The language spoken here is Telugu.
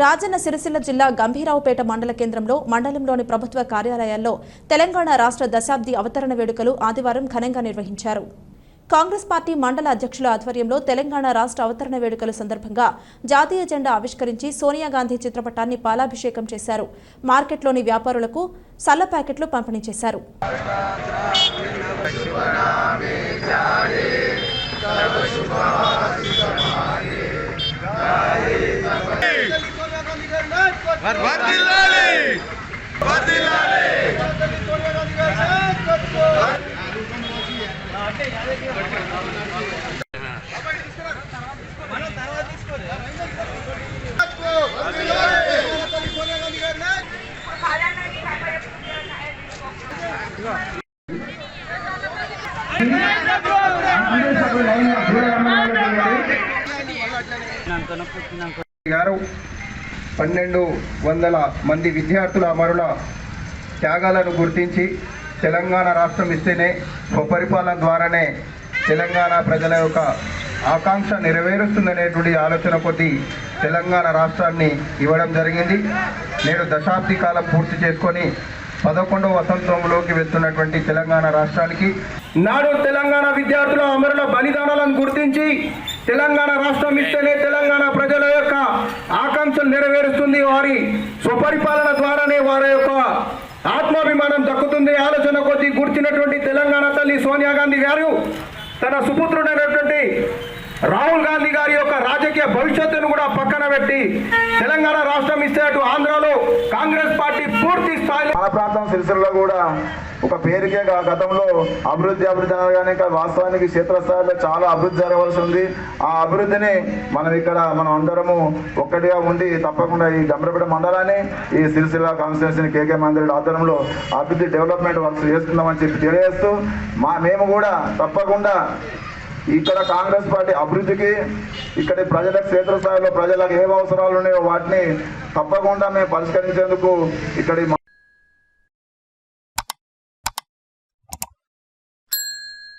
రాజన్న సిరిసిల్ల జిల్లా గంభీరావుపేట మండల కేంద్రంలో మండలంలోని ప్రభుత్వ కార్యాలయాల్లో తెలంగాణ రాష్ట్ర దశాబ్ది అవతరణ వేడుకలు ఆదివారం ఘనంగా నిర్వహించారు. కాంగ్రెస్ పార్టీ మండల అధ్యక్షుల ఆధ్వర్యంలో తెలంగాణ రాష్ట్ర అవతరణ వేడుకల సందర్భంగా జాతీయ జెండా ఆవిష్కరించి సోనియా గాంధీ చిత్రపటాన్ని పాలాభిషేకం చేశారు. మార్కెట్లోని వ్యాపారులకు సల్ల ప్యాకెట్లు పంపిణీ చేశారు. గారు 1200 మంది విద్యార్థుల అమరుల త్యాగాలను గుర్తించి తెలంగాణ రాష్ట్రం ఇస్తేనే స్వపరిపాలన ద్వారానే తెలంగాణ ప్రజల యొక్క ఆకాంక్ష నెరవేరుస్తుందనేటువంటి ఆలోచన కొద్దీ తెలంగాణ రాష్ట్రాన్ని ఇవ్వడం జరిగింది. నేడు దశాబ్ది కాలం పూర్తి చేసుకొని 11వ వసంతంలోకి వెళ్తున్నటువంటి తెలంగాణ రాష్ట్రానికి నాడు తెలంగాణ విద్యార్థుల అమరుల బలిదానాలను గుర్తించి తెలంగాణ రాష్ట్రం ఇస్తేనే తెలంగాణ ప్రజల యొక్క ఆకాంక్షలు నెరవేరుస్తుంది, వారి స్వపరిపాలన ద్వారానే వారి యొక్క ఆత్మాభిమానం దక్కుతుంది ఆలోచన కొద్దీ గుర్తినటువంటి తెలంగాణ తల్లి సోనియా గాంధీ గారు తన సుపుత్రుడైనటువంటి రాహుల్ గాంధీ గారి యొక్క రాజకీయ భవిష్యత్తును కూడా పక్కన పెట్టి తెలంగాణ రాష్ట్రం ఇస్తే అటు ఆంధ్రలో కాంగ్రెస్ పార్టీ పూర్తి స్థాయిలో మన ప్రాంతం సిరిసిల్ల కూడా ఒక పేరుకే గతంలో అభివృద్ధి అనగానే వాస్తవానికి క్షేత్రస్థాయిలో చాలా అభివృద్ధి జరగవలసి ఉంది. ఆ అభివృద్ధిని మనం అందరము ఒక్కటిగా ఉండి తప్పకుండా ఈ గంభీరపేట మండలాన్ని ఈ సిరిసిల్ల కాన్స్టిట్యూన్సీని కేకే మందిరెడ్డి ఆధ్వర్యంలో అభివృద్ధి డెవలప్మెంట్ వర్క్స్ చేస్తున్నామని చెప్పి తెలియజేస్తూ మేము కూడా తప్పకుండా ఇక్కడ కాంగ్రెస్ పార్టీ అభివృద్ధికి ఇక్కడి ప్రజలకు క్షేత్రస్థాయిలో ప్రజలకు ఏం అవసరాలు ఉన్నాయో వాటిని తప్పకుండా మేము పరిష్కరించేందుకు ఇక్కడి